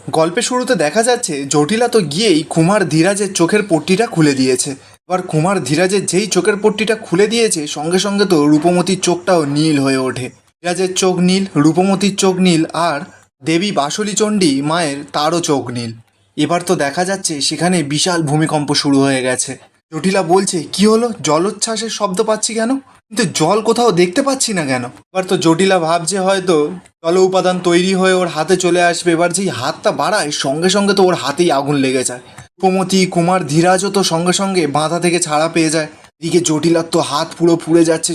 গল্পের শুরুতে দেখা যাচ্ছে জটিলা তো গিয়েই কুমার ধীরাজের চোখের পট্টিটা খুলে দিয়েছে। এবার কুমার ধীরাজের যেই চোখের পট্টিটা খুলে দিয়েছে সঙ্গে সঙ্গে তো রূপমতির চোখটাও নীল হয়ে ওঠে। ধীরাজের চোখ নীল, রূপমতির চোখ নীল, আর দেবী বাসুলীচণ্ডী মায়ের তারও চোখ নীল। এবার তো দেখা যাচ্ছে সেখানে বিশাল ভূমিকম্প শুরু হয়ে গেছে। জটিলা বলছে, কি হলো, জলোচ্ছ্বাসের শব্দ পাচ্ছি কেন, কিন্তু জল কোথাও দেখতে পাচ্ছি না কেন। এবার তো জটিলা ভাবছে হয়তো জল উপাদান তৈরি হয়ে ওর হাতে চলে আসবে। এবার যেই হাতটা বাড়ায় সঙ্গে সঙ্গে তো ওর হাতেই আগুন লেগে যায়। রূপমতি, কুমার ধীরাজও তো সঙ্গে সঙ্গে বাঁধা থেকে ছাড়া পেয়ে যায়। এদিকে জটিলার তো হাত পুরো পুড়ে যাচ্ছে।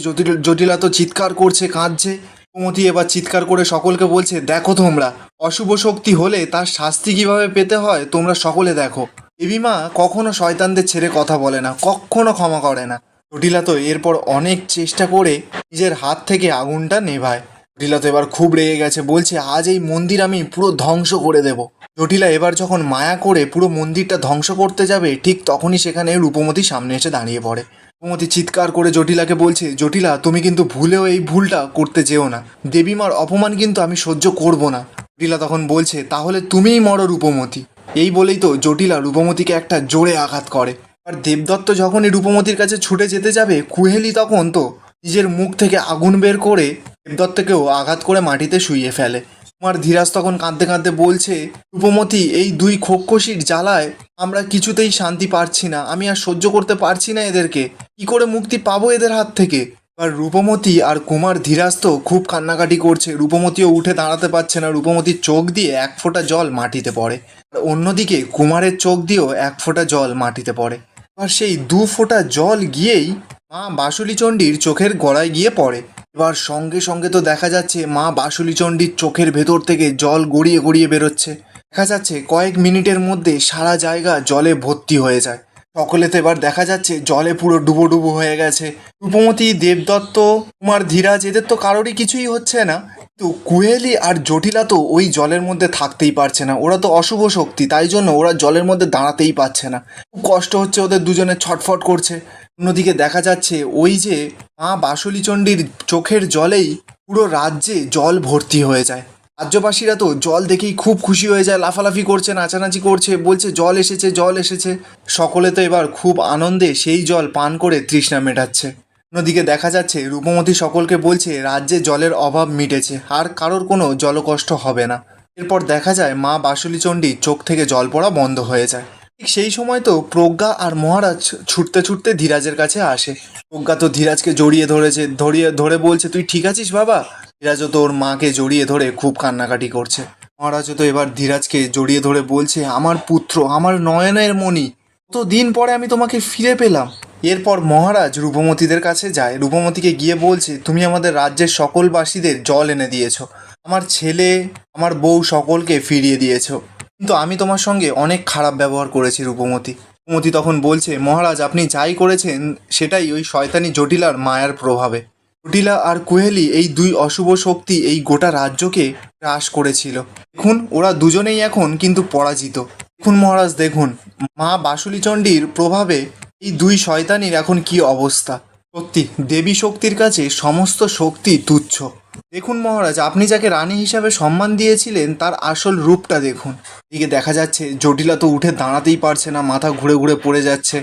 জটিলা তো চিৎকার করছে, কাঁদছে। রূপমতি এবার চিৎকার করে সকলকে বলছে, দেখো তোমরা, অশুভ শক্তি হলে তার শাস্তি কিভাবে পেতে হয় তোমরা সকলে দেখো। দেবী মা কখনো শয়তানদের ছেড়ে কথা বলে না, কখনো ক্ষমা করে না। জটিলা তো এরপর অনেক চেষ্টা করে নিজের হাত থেকে আগুনটা নেভায়। জটিলা তো এবার খুব রেগে গেছে, বলছে আজ এই মন্দির আমি পুরো ধ্বংস করে দেব। জটিলা এবার যখন মায়া করে পুরো মন্দিরটা ধ্বংস করতে যাবে ঠিক তখনই সেখানে রূপমতি সামনে এসে দাঁড়িয়ে পড়ে। রূপমতি চিৎকার করে জটিলাকে বলছে, জটিলা তুমি কিন্তু ভুলেও এই ভুলটা করতে যেও না, দেবীমার অপমান কিন্তু আমি সহ্য করব না। জটিলা তখন বলছে, তাহলে তুমিই মরো রূপমতি। এই বলেই তো জটিলা রূপমতিকে একটা জোরে আঘাত করে। আর দেবদত্ত যখনই রূপমতির কাছে ছুটে যেতে যাবে, কুহেলি তখন তো নিজের মুখ থেকে আগুন বের করে দেবদত্তকেও আঘাত করে মাটিতে শুইয়ে ফেলে। কুমার ধীরাজ তখন কাঁদতে কাঁদতে বলছে, রূপমতি, এই দুই খোক্ষসীর জ্বালায় আমরা কিছুতেই শান্তি পাচ্ছি না, আমি আর সহ্য করতে পারছি না এদেরকে, কি করে মুক্তি পাবো এদের হাত থেকে। আর রূপমতি আর কুমার ধীরাজ তো খুব কান্নাকাটি করছে। রূপমতিও উঠে দাঁড়াতে পারছে না। রূপমতির চোখ দিয়ে এক ফোঁটা জল মাটিতে পড়ে, আর অন্যদিকে কুমারের চোখ দিয়েও এক ফোঁটা জল মাটিতে পড়ে। আর সেই দু ফোঁটা জল গিয়েই মা বাসুলীচণ্ডীর চোখের গোড়ায় গিয়ে পড়ে। এবার সঙ্গে সঙ্গে তো দেখা যাচ্ছে মা বাসুলীচণ্ডীর চোখের ভেতর থেকে জল গড়িয়ে গড়িয়ে বেরোচ্ছে। দেখা যাচ্ছে কয়েক মিনিটের মধ্যে সারা জায়গা জলে ভর্তি হয়ে যায়। সকলেতে এবার দেখা যাচ্ছে জলে পুরো ডুবো ডুবো হয়ে গেছে। রূপমতি, দেবদত্ত, কুমার ধীরাজ এদের তো কারোরই কিছুই হচ্ছে না, কিন্তু কুহেলি আর জটিলা তো ওই জলের মধ্যে থাকতেই পারছে না। ওরা তো অশুভ শক্তি, তাই জন্য ওরা জলের মধ্যে দাঁড়াতেই পারছে না। খুব কষ্ট হচ্ছে ওদের, দুজনে ছটফট করছে। অন্যদিকে দেখা যাচ্ছে ওই যে মা বাসুলীচণ্ডীর চোখের জলেই পুরো রাজ্যে জল ভর্তি হয়ে যায়। রাজ্যবাসীরা তো জল দেখেই খুব খুশি হয়ে যায়, লাফালাফি করছে, নাচানাচি করছে, বলছে জল এসেছে, জল এসেছে। সকলে তো এবার খুব আনন্দে সেই জল পান করে তৃষ্ণা মেটাচ্ছে। অন্যদিকে দেখা যাচ্ছে রূপমতি সকলকে বলছে রাজ্যে জলের অভাব মিটেছে, আর কারোর কোনো জলকষ্ট হবে না। এরপর দেখা যায় মা বাসুলীচণ্ডীর চোখ থেকে জল পড়া বন্ধ হয়ে যায়। ঠিক সেই সময় তো প্রজ্ঞা আর মহারাজ ছুটতে ছুটতে ধীরাজের কাছে আসে। প্রজ্ঞা তো ধীরাজকে জড়িয়ে ধরেছে, ধরে বলছে, তুই ঠিক আছিস বাবা। ধীরাজও তো ওর মাকে জড়িয়ে ধরে খুব কান্নাকাটি করছে। মহারাজও তো এবার ধীরাজকে জড়িয়ে ধরে বলছে, আমার পুত্র, আমার নয়নের মণি, কত দিন পরে আমি তোমাকে ফিরে পেলাম। এরপর মহারাজ রূপমতিদের কাছে যায়, রূপমতিকে গিয়ে বলছে, তুমি আমাদের রাজ্যের সকল বাসীদের জল এনে দিয়েছো, আমার ছেলে, আমার বউ সকলকে ফিরিয়ে দিয়েছো, কিন্তু আমি তোমার সঙ্গে অনেক খারাপ ব্যবহার করেছি রূপমতি। রূপমতি তখন বলছে, মহারাজ আপনি যাই করেছেন সেটাই ওই শয়তানি জটিলার মায়ার প্রভাবে। জটিলা আর কুহেলি এই দুই অশুভ শক্তি এই গোটা রাজ্যকে গ্রাস করেছিল। দেখুন ওরা দুজনেই এখন কিন্তু পরাজিত। দেখুন মহারাজ, দেখুন মা বাসুলীচণ্ডীর প্রভাবে এই দুই শয়তানির এখন কি অবস্থা। সত্যি দেবী শক্তির কাছে সমস্ত শক্তি তুচ্ছ। দেখুন মহারাজ, আপনি যাকে রানী হিসাবে সম্মান দিয়েছিলেন তার আসল রূপটা দেখুন। এদিকে দেখা যাচ্ছে জটিলা তো উঠে দাঁড়াতেই পারছে না, মাথা ঘুরে ঘুরে পড়ে যাচ্ছে।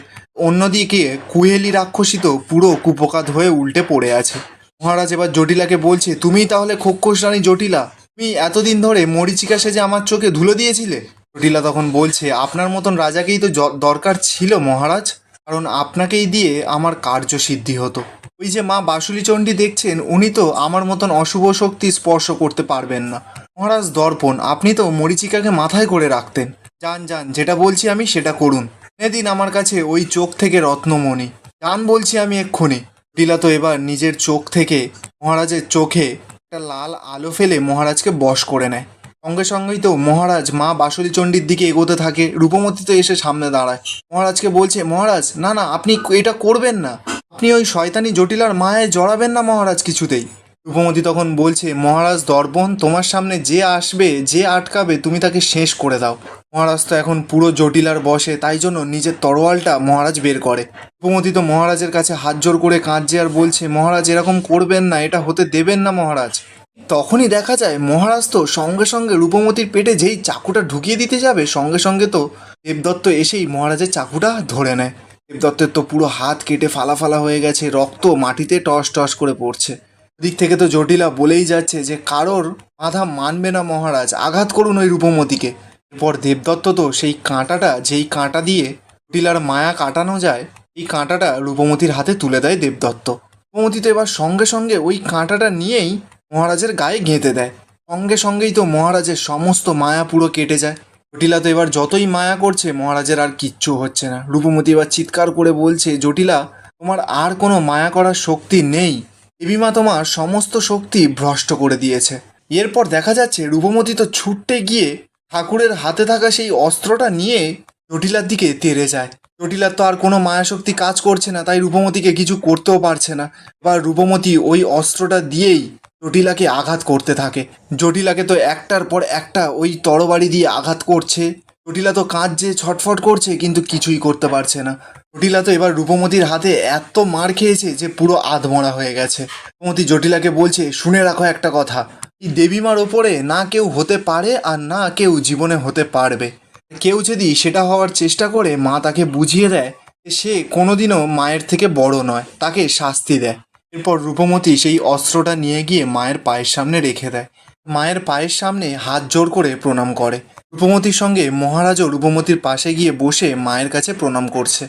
অন্যদিকে কুহেলি রাক্ষসী তো পুরো কুপোকাত হয়ে উল্টে পড়ে আছে। মহারাজ এবার জটিলাকে বলছে, তুমিই তাহলে খোক্ষস রানী জটিলা, তুমি এতদিন ধরে মরীচিকা সেজে আমার চোখে ধুলো দিয়েছিলে। জটিলা তখন বলছে, আপনার মতন রাজাকেই তো দরকার ছিল মহারাজ, কারণ আপনাকেই দিয়ে আমার কার্যসিদ্ধি হতো। ওই যে মা বাসুলীচণ্ডী দেখছেন, উনি তো আমার মতন অশুভ শক্তি স্পর্শ করতে পারবেন না। মহারাজ দর্পণ, আপনি তো মরীচিকাকে মাথায় করে রাখতেন। যান যান, যেটা বলছি আমি সেটা করুন, এনে দিন আমার কাছে ওই চোখ থেকে রত্নমণি, যান বলছি আমি এক্ষুনি। জটিলা তো এবার নিজের চোখ থেকে মহারাজের চোখে একটা লাল আলো ফেলে মহারাজকে বশ করে নেয়। সঙ্গে সঙ্গেই তো মহারাজ মা বাসুলীচণ্ডীর দিকে এগোতে থাকে। রূপমতি তো এসে সামনে দাঁড়ায়, মহারাজকে বলছে, মহারাজ না না, আপনি এটা করবেন না, আপনি ওই শয়তানি জটিলার মায়ায় জড়াবেন না মহারাজ কিছুতেই। রূপমতি তখন বলছে, মহারাজ দর্পণ, তোমার সামনে যে আসবে, যে আটকাবে, তুমি তাকে শেষ করে দাও। মহারাজ তো এখন পুরো জটিলার বশে, তাই জন্য নিজের তরোয়ালটা মহারাজ বের করে। রূপমতি তো মহারাজের কাছে হাত জোর করে কাঁদছে আর বলছে, মহারাজ এরকম করবেন না, এটা হতে দেবেন না মহারাজ। তখনই দেখা যায় মহারাজ তো সঙ্গে সঙ্গে রূপমতির পেটে যেই চাকুটা ঢুকিয়ে দিতে যাবে সঙ্গে সঙ্গে তো দেবদত্ত এসেই মহারাজের চাকুটা ধরে নেয়। দেবদত্তের তো পুরো হাত কেটে ফালা ফালা হয়ে গেছে, রক্ত মাটিতে টস টস করে পড়ছে। দিক থেকে তো জটিলা বলেই যাচ্ছে যে কারোর বাধা মানবে না মহারাজ, আঘাত করুন ওই রূপমতিকে। এরপর দেবদত্ত তো সেই কাঁটাটা, যেই কাঁটা দিয়ে জটিলার মায়া কাটানো যায়, এই কাঁটাটা রূপমতির হাতে তুলে দেয় দেবদত্ত। রূপমতি তো এবার সঙ্গে সঙ্গে ওই কাঁটাটা নিয়েই মহারাজের গায়ে গেঁথে দেয়। সঙ্গে সঙ্গেই তো মহারাজের সমস্ত মায়া পুরো কেটে যায়। জটিলা তো এবার যতই মায়া করছে মহারাজের আর কিচ্ছু হচ্ছে না। রূপমতি এবার চিৎকার করে বলছে, জটিলা তোমার আর কোনো মায়া করার শক্তি নেই, দেবীমা তোমার সমস্ত শক্তি ভ্রষ্ট করে দিয়েছে। এরপর দেখা যাচ্ছে রূপমতি তো ছুটতে গিয়ে ঠাকুরের হাতে থাকা সেই অস্ত্রটা নিয়ে জটিলার দিকে তেড়ে যায়। জটিলার তো আর কোনো মায়াশক্তি কাজ করছে না, তাই রূপমতিকে কিছু করতেও পারছে না। এবার রূপমতি ওই অস্ত্রটা দিয়েই জটিলাকে আঘাত করতে থাকে। জটিলাকে তো একটার পর একটা ওই তরবারি দিয়ে আঘাত করছে। জটিলা তো কাঁদছে, ছটফট করছে, কিন্তু কিছুই করতে পারছে না। জটিলা তো এবার রূপমতির হাতে এত মার খেয়েছে যে পুরো আধমরা হয়ে গেছে। রূপমতি জটিলাকে বলছে, শুনে রাখো একটা কথা, এই দেবীমার ওপরে না কেউ হতে পারে আর না কেউ জীবনে হতে পারবে। কেউ যদি সেটা হওয়ার চেষ্টা করে মা তাকে বুঝিয়ে দেয় যে সে কোনোদিনও মায়ের থেকে বড় নয়, তাকে শাস্তি দেয়। এরপর রূপমতি সেই অস্ত্রটা নিয়ে গিয়ে মায়ের পায়ের সামনে রেখে দেয়। মায়ের পায়ের সামনে হাত জোর করে প্রণাম করে। রূপমতির সঙ্গে মহারাজও রূপমতির পাশে গিয়ে বসে মায়ের কাছে প্রণাম করছে।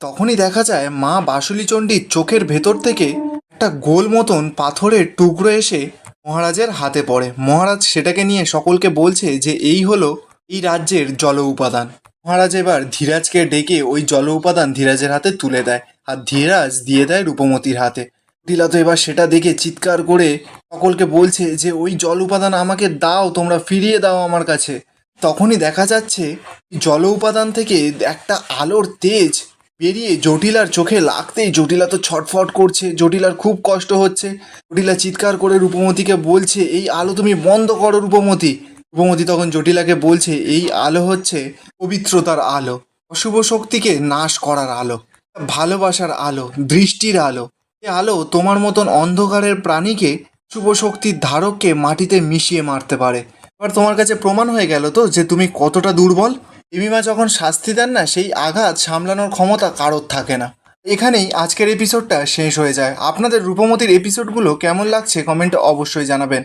তখনই দেখা যায় মা বাসুলীচণ্ডীর চোখের ভেতর থেকে একটা গোল মতন পাথরের টুকরো এসে মহারাজের হাতে পড়ে। মহারাজ সেটাকে নিয়ে সকলকে বলছে যে এই হলো এই রাজ্যের জল উপাদান। মহারাজ এবার ধীরাজকে ডেকে ওই জল উপাদান ধীরাজের হাতে তুলে দেয়, আর ধীরাজ দিয়ে দেয় রূপমতির হাতে। জটিলা তো এবার সেটা দেখে চিৎকার করে সকলকে বলছে যে ওই জল উপাদান আমাকে দাও, তোমরা ফিরিয়ে দাও আমার কাছে। তখনই দেখা যাচ্ছে জল উপাদান থেকে একটা আলোর তেজ বেরিয়ে জটিলার চোখে লাগতেই জটিলা তো ছটফট করছে, জটিলার খুব কষ্ট হচ্ছে। জটিলা চিৎকার করে রূপমতিকে বলছে, এই আলো তুমি বন্ধ করো রূপমতি। রূপমতি তখন জটিলাকে বলছে, এই আলো হচ্ছে পবিত্রতার আলো, অশুভ শক্তিকে নাশ করার আলো, ভালোবাসার আলো, দৃষ্টির আলো। এই আলো তোমার মতন অন্ধকারের প্রাণীকে, শুভ শক্তির ধারককে মাটিতে মিশিয়ে মারতে পারে। এবার তোমার কাছে প্রমাণ হয়ে গেল তো যে তুমি কতটা দুর্বল। দেবীমা যখন শাস্তি দেন না, সেই আঘাত সামলানোর ক্ষমতা কারোর থাকে না। এখানেই আজকের এপিসোডটা শেষ হয়ে যায়। আপনাদের রূপমতির এপিসোডগুলো কেমন লাগছে কমেন্টে অবশ্যই জানাবেন।